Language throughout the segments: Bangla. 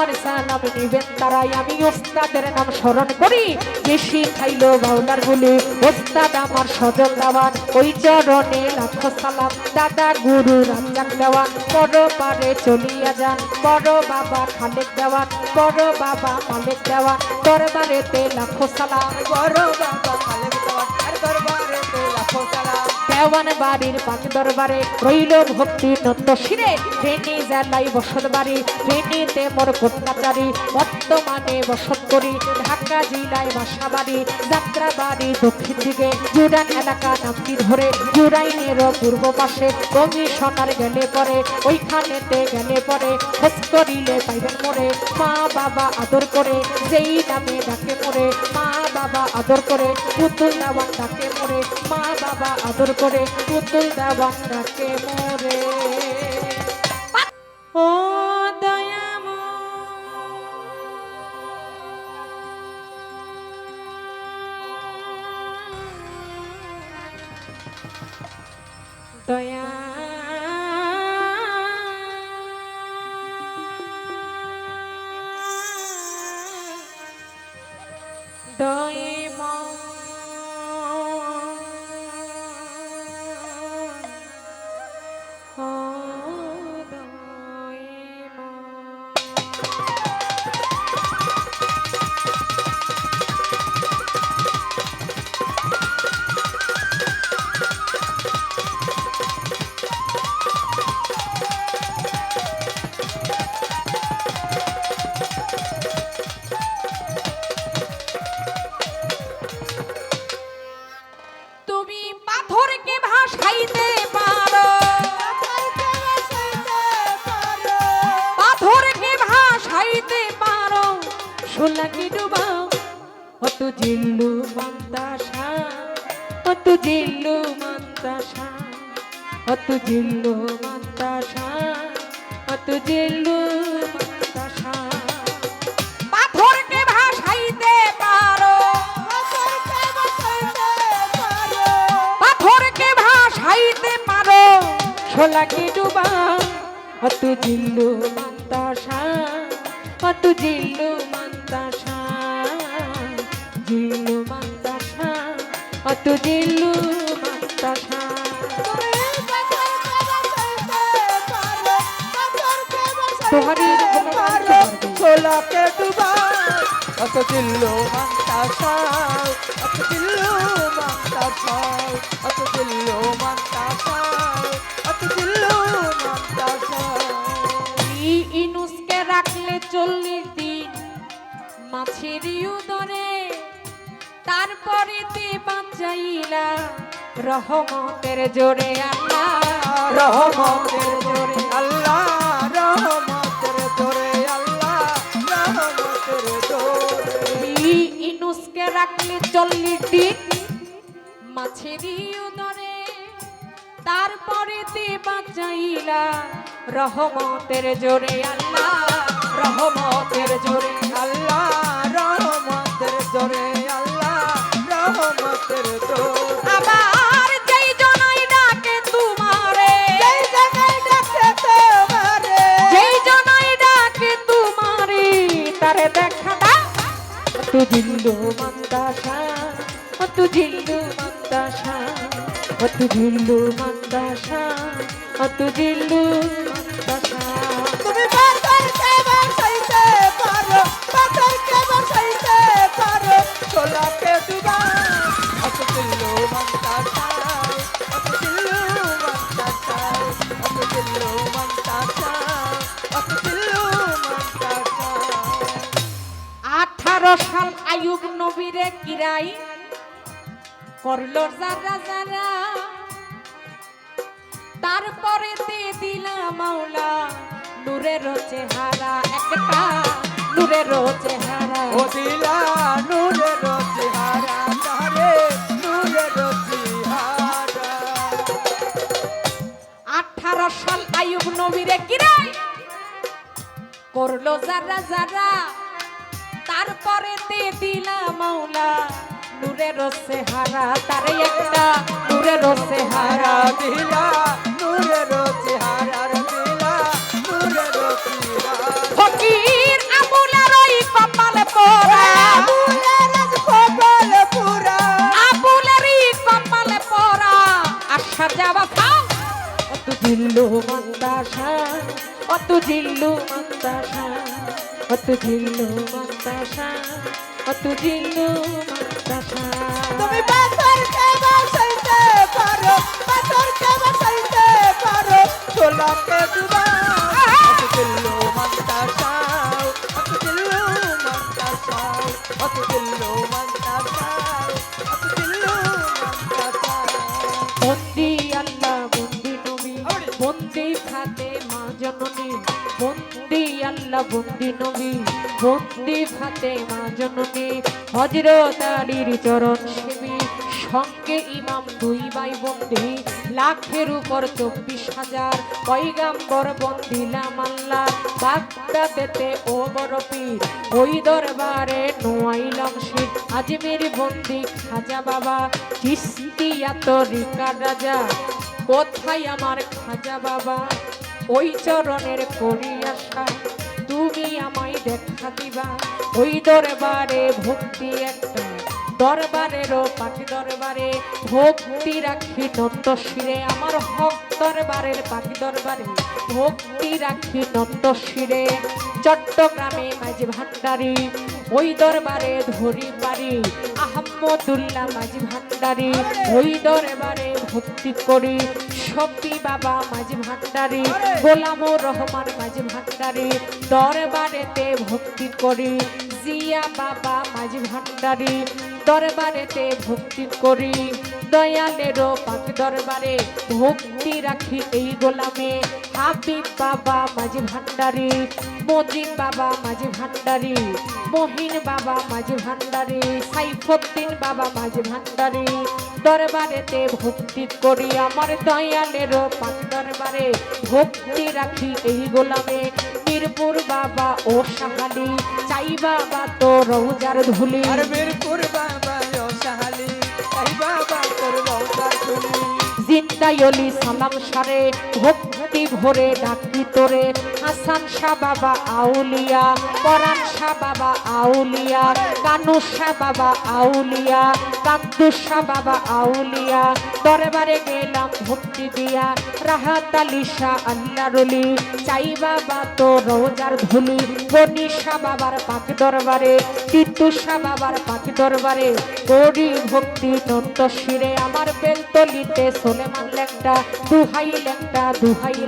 আমার সালাম নিবেন তারাই আমি ওস্তাদের নাম স্মরণ করি যে শিখাইলো বাউলার বলে ওস্তাদ আমার সজল দেওয়ান ওই চরণে লাখো সালাম দাদা গুরু রাজ্জাক দেওয়ান বড় পারে চলিয়া যান বড় বাবা খালেক দেওয়ান বড় বাবা মালিক দেওয়ান দরবারেতে লাখো সালাম বড় বাবা খালেক দেওয়ান আর দরবারেতে লাখো সালাম দেওয়ান বাড়ির পাক দরবারে রইল ভক্তি নন্দ শিরে ফেনী জেলায় বসত বাড়ি ফেনীতে মোর কন্যাচারী বর্তমানে বসত করি ঢাকা জেলায় বাসা বাড়ি যাত্রা বাড়ি দক্ষিণ দিকে জুরান এলাকা নামটি ধরে জুরাইনের পূর্ব পাশে কমিশনার গেলে পরে ওইখানেতে গেলে পরে খোঁজ করিলে পাইবেন মোরে মা বাবা আদর করে যেই নামে ডাকে মোরে মা বাবা আদর করে পুতুল দেওয়ান ডাকে মোরে মা বাবা আদর করে পুতুল দেওয়ান ডাকে মোরে ও দয়া দয়া সোলাকে ডুবাও অত জিল্লু মন্তাসা অত জিল্লু মন্তাসা অত জিল্লু মন্তাসা অত জিল্লু মন্তাসা পাথরকে ভাসাইতে পারো পাথরকে ভাসাইতে পারো সোলাকে ডুবাও অত জিল্লু মন্তাসা অত জিল্লু মন্তাসা জিল্লু মন্তাসা অত জিল্লু মন্তাসা তোহারি সোলাকে ডুবা অত জিল্লু মন্তাসা অত জিল্লু মন্তাসা অত জিল্লু মন্তাসা অত জিল্লু মন্তাসা ইনুসকে রাখলে 40 দিন মাছের উদরে তারপরে তে বাঁচাইলা রহমতের জোরে আল্লাহ রহমতের জোরে আল্লাহ রহমতের জোরে আল্লাহ রহমতের জোরে ইনুসকে রাখলে 40 দিন মাছের উদরে তারপরে তে বাঁচাইলা রহমতের জোরে আল্লাহ রহমতের জোরে আল্লাহ রহমতের জোরে আল্লাহ রহমতের জোরে আবার যেই জনাই ডাকে তোমারে যেই জনাই ডাকে তোমারে যেই জনাই ডাকে তোমারে তারে দেখা দাও তু জিল্লু মন্তাসা তু জিল্লু মন্তাসা তু জিল্লু মন্তাসা তু জিল্লু মন্তাসা তুমি পাথরকে বসাইতে পারো পাথরকে বসাইতে পারো সোলাকে ডুবা অত জিল্লু মন্তাসা অত জিল্লু মন্তাসা অত জিল্লু মন্তাসা অত জিল্লু মন্তাসা 18 সাল আইয়ুব নবীরে কিরাই করলো যারা যারা তারপরে তে দিলা মাওলা নূরের চেহারা একটা নূরের চেহারা ও দিলা নূরের চেহারা তারে নূরের চেহারা 18 সাল আইয়ুব নবীরে কিরাই করলো যারা যারা তারপরে তে দিলা মাওলা নূরের চেহারা তারে একটা নূরের চেহারা দিলা নূরের চেহারা দিলা নূরের চেহারা ফকির তুজিল্লু মান্তাসা ও তুজিল্লু মান্তাসা ও তুজিল্লু মান্তাসা তুমি পাথরকে বসাইতে পারো, পাথরকে বসাইতে পারো, ছোলাকে ডুবাও। অত দিল্লু মান্তা সাও, অত দিল্লু মান্তা সাও, অত দিল্লু মান্তা সাও, অত দিল্লু মান্তা সাও। বন্দি আল্লাহ বন্দি নবী বন্দি খাতে মা জননী বন্দি আল্লাহ বন্দি নবী বন্দি খাতে মা জননী হযরত আলীর চরণ সেবী সঙ্গে ইমাম দুই ভাই বন্দি লাখের উপর 24,000 পয়গাম্বর বন্দিলাম আল্লাহ বাগদাদেতে ও বড় পীর ওই দরবারে নোয়াইলাম শির আজমির বন্দি খাজা বাবা চিস্তিয়া তরিকা রাজা কোথায় আমার খাজা বাবা ওই চরণের করি আশা তুমি আমায় দেখা দিবা ওই দরবারে ভক্তি একটা দরবারেরও পাখি দরবারে ভক্তি রাখি নত শিরে আমার হক দরবারের পাখি দরবারে ভক্তি রাখি নত শিরে চট্টগ্রামে মাঝি ভান্ডারি ওই দরবারে ধরি পারি আহমদুল্লাহ মাঝি ভান্ডারি ওই দরবারে ভক্তি করি শফি বাবা মাঝি ভান্ডারি গোলামুর রহমান মাঝি ভান্ডারি দরবারেতে ভক্তি করি জিয়া বাবা মাঝি ভান্ডারি দরবারেতে ভক্তি করি দয়ালেরও পাক দরবারে ভক্তি রাখি এই গোলামে হাবিব বাবা মাঝি ভান্ডারি মজিদ বাবা মাঝি ভান্ডারি মহিন বাবা মাঝি ভান্ডারি সাইফুদ্দিন বাবা মাঝি ভান্ডারি দরবারেতে ভক্তি করি আমার দয়ালেরও পাক দরবারে ভক্তি রাখি এই গোলামে মিরপুর বাবা ও সাহালি চাই বাবা তো রৌজার ধুলি আর মিরপুর বাবা ও সাহালি, তাই বাবা তোর রওজার ধুলি। জিন্দায়লি সালাম সারে ভক্তি ভরে ডাকি তোরে হাসান শাহ বাবা আউলিয়া পরাণ শাহ বাবা আউলিয়া কানু শাহ বাবা আউলিয়া কান্দু শাহ বাবা আউলিয়া দরবারে গেলাম ভক্তি দিয়া রাহাত আলী শাহ আল্লাহরলি চাই বাবা তো রোজার ধুলি বনি শাহ বাবার পাক দরবারে টিটু শাহ বাবার পাক দরবারে গৌরী ভক্তি নন্ত শিরে আমার বেলতলিতে সোলেমান লেংটা দুহাই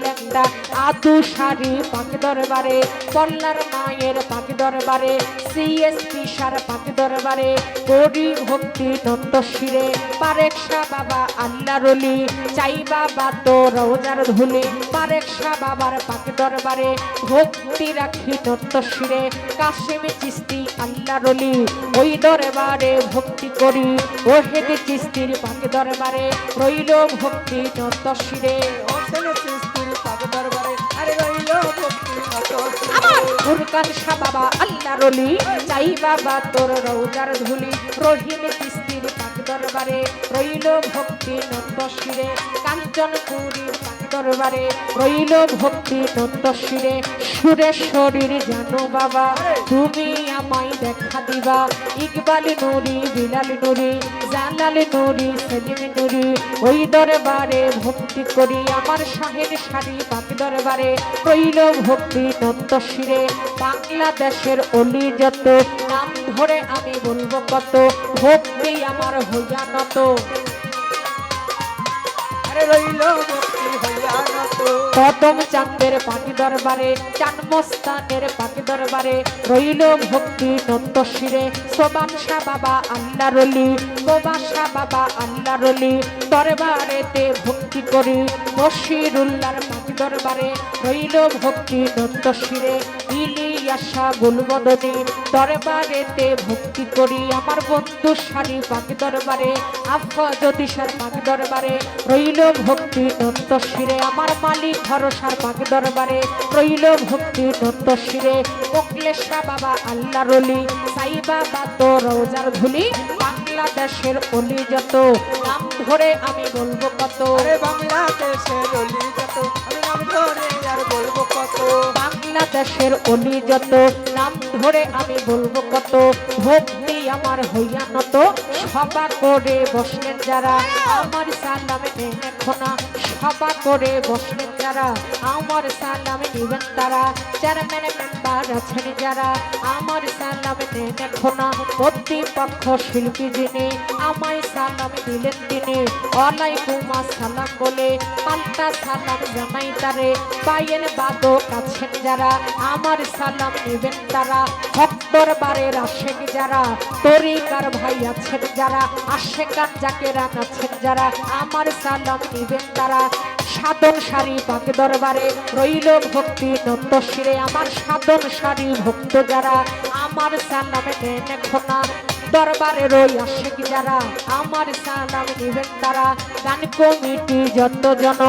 লেংটা আদু শাড়ি পাক দরবারে পল্লার মায়ের পাক দরবারে সিএসপি সার পাক দরবারে গৌরী ভক্তি নন্ত শিরে পারেক শাহ বাবা আল্লাহরলি চাই বাবা তো রোজার ধুলি পারেক শাহ বাবার পাক দরবারে ভক্তি রাখি নন্ত শিরে কাশিম চিস্তি আল্লাহরলি ওই দরবারে ভক্তি করি ওহেদ চিস্তির পাক দরবারে রইল ভক্তি নন্ত শিরে হোসেন চিস্তির পাক দরবারে আরে রইল ভক্তি নত শিরে। আমার ফুরকান শাহ বাবা আল্লাহরলি চাই বাবা তোর রওজার ধুলি রহিম চিস্তির পাক দরবারে রইল ভক্তি নন্ত শিরে কাঞ্চনপুরীর পাক দরবারে রইল ভক্তি নন্ত শিরে সুরেশ্বরীর জানো বাবা তুমি আমায় দেখা দিবা ইকবাল নুরি বিলাল নুরি জালাল নুরি সেলিম নুরি ওই দরবারে ভক্তি করি আমার শাহের শাড়ি পাক দরবারে রইল ভক্তি নন্ত শিরে বাংলাদেশের অলি যত নাম ধরে আমি বলবো কত ভক্তি আমার হইয়া নত আরে রইল ভক্তি হইয়া নত। কদম চাঁদের পাখি দরবারে চানমস্তানের পাখি দরবারে রইল ভক্তি নন্ত শিরে সোবান শাহ বাবা আল্লাহরলি গোবা শাহ বাবা আল্লাহরলি দরবারেতে ভক্তি করি বশিরুল্লাহর পাখি দরবারে রইল ভক্তি নন্ত শিরে ইলিয়াসা গুলবদনী দরবারেতে ভক্তি করি আমার বন্ধু শাড়ি পাখি দরবারে আফা জ্যোতিষার পাখি দরবারে রইল ভক্তি নন্ত শিরে আমার মালিক ভরসার পাক দরবারে রইল ভক্তি নন্ত শিরে অখিলেশা বাবা আল্লাহরলি সাই বাবা তো রওজার ধুলি বাংলাদেশের অলি যত নাম ধরে আমি বলবো কত আরে বাংলাদেশের অলি যত আমি নাম ধরে আর বলবো কত। বাংলাদেশের অলি যত নাম ধরে আমি বলবো কত ভক্তি আমার হইয়া নত সভা করে বসলেন যারা আমার সালাম নেন এখনা সভা করে বসলেন যারা আমার সালাম নিবেন তারা চেয়ারম্যান মেম্বার আছেন যারা আমার সালাম নেন এখনা প্রতিপক্ষ শিল্পী যিনি আমায় সালাম দিলেন তিনি ওয়ালাইকুম আসসালাম বলে পাল্টা সালাম জানাই তারে পায়ের বাদক আছেন যারা আমার সালাম নিবেন তারা ভক্তর বারের আশেক যারা তরিকার ভাই আছেন যারা আশেকান জাকেরান আছেন যারা আমার সালাম নিবেন তারা সাধন সারি পাক দরবারে রইল ভক্তি নত্য শিরে আমার সাধন সারি ভক্ত যারা আমার সালাম নেন এখনা দরবারে রই আশেক যারা আমার সালাম নিবেন তারা গান কমিটি যত জন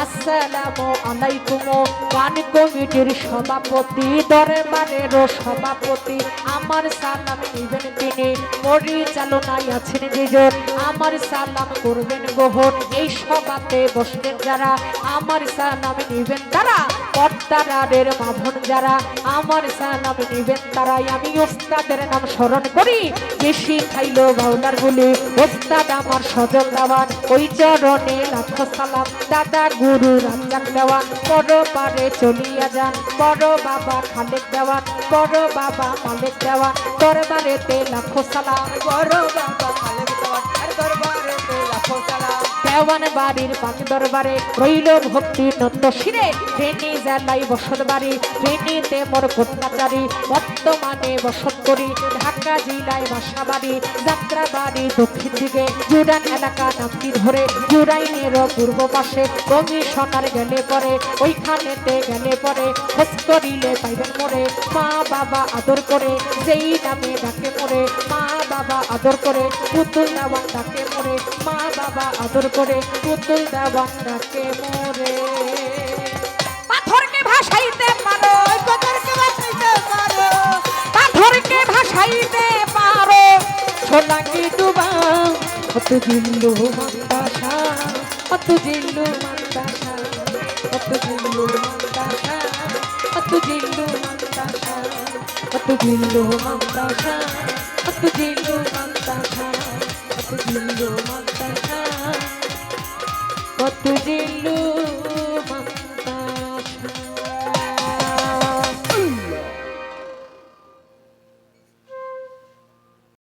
আসসালামু আলাইকুম গান কমিটির সভাপতি দরবারের সভাপতি আমার সালাম নিবেন তিনি পরিচালনায় আছেন যেজন আমার সালাম করবেন গ্রহণ এই সভাতে বসলেন যারা আমার সালাম নিবেন তারা কর্তারাদের মাভন যারা আমার সালাম নিবেন তারাই আমি ওস্তাদের নাম স্মরণ করি যে শিখাইলো বাউলার বলে ওস্তাদ আমার সজল দেওয়ান ওই চরণে লাখো সালাম দাদা গুরু রাজ্জাক দেওয়ান বড় পারে চলিয়া যান বড় বাবা খালেক দেওয়ান বড় বাবা মালিক দেওয়ান দরবারেতে লাখো সালাম বড় বাবা খালেক দেওয়ান আর দরবারেতে লাখো সালাম দেওয়ান বাড়ির পাক দরবারে রইল ভক্তি নত্য শিরে ফেনী জেলায় বসত বাড়ি ফেনীতে মোর কন্যাচারী বর্তমানে বসত করি ঢাকা জেলায় বাসা বাড়ি যাত্রা বাড়ি দক্ষিণ দিকে জুরান এলাকা নামটি ধরে জুরাইনের পূর্ব পাশে কমিশনার গেলে পরে ওইখানেতে গেলে পরে খোঁজ করিলে পাইবেন মোরে মা বাবা আদর করে যেই নামে ডাকে মোরে মা বাবা আদর করে পুতুল দেওয়ান ডাকে মোরে মা বাবা আদর করে পুতুল দেওয়ান ডাকে মোরে পাথরকে ভাসাইতে পারো কতরকে বাঁচাইতে পারো পাথরকে ভাসাইতে পারো সোনাকে ডুবা কত জিল্লু মান্তাসা কত জিল্লু মান্তাসা কত জিল্লু মান্তাসা কত জিল্লু মান্তাসা কত জিল্লু মান্তাসা কত জিল্লু মান্তাসা কত জিল্লু মান্তাসা কত জিল্লু